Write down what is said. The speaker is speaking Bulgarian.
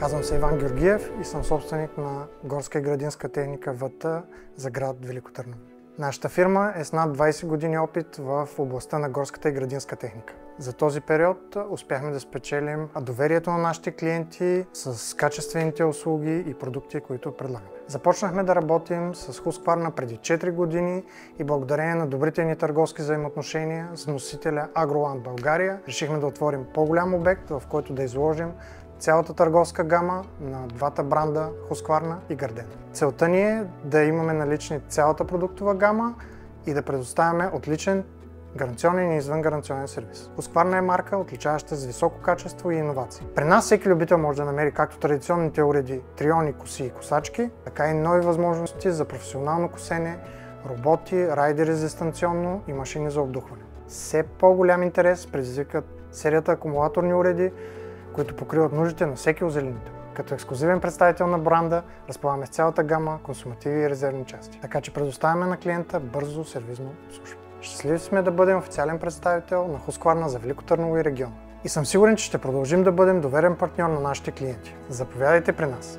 Казвам се Иван Георгиев и съм собственик на горска и градинска техника ВТ за град Велико Търново. Нашата фирма е с над 20 години опит в областта на горската и градинска техника. За този период успяхме да спечелим доверието на нашите клиенти с качествените услуги и продукти, които предлагаме. Започнахме да работим с Husqvarna преди 4 години и благодарение на добрите ни търговски взаимоотношения с носителя Агроланд България решихме да отворим по-голям обект, в който да изложим цялата търговска гама на двата бранда Husqvarna и Gardena. Целта ни е да имаме налични цялата продуктова гама и да предоставяме отличен гаранционен и извънгаранционен сервис. Husqvarna е марка, отличаваща с високо качество и иновации. При нас всеки любител може да намери както традиционните уреди, триони, коси и косачки, така и нови възможности за професионално косене, роботи, райдери дистанционно и машини за обдухване. Все по-голям интерес предизвикат серията акумулаторни уреди, които покриват нуждите на всеки озеленител. Като ексклузивен представител на бранда разполагаме с цялата гама консумативи и резервни части, така че предоставяме на клиента бързо сервизно обслужване. Щастливи сме да бъдем официален представител на Husqvarna за Велико Търново и региона. И съм сигурен, че ще продължим да бъдем доверен партньор на нашите клиенти. Заповядайте при нас!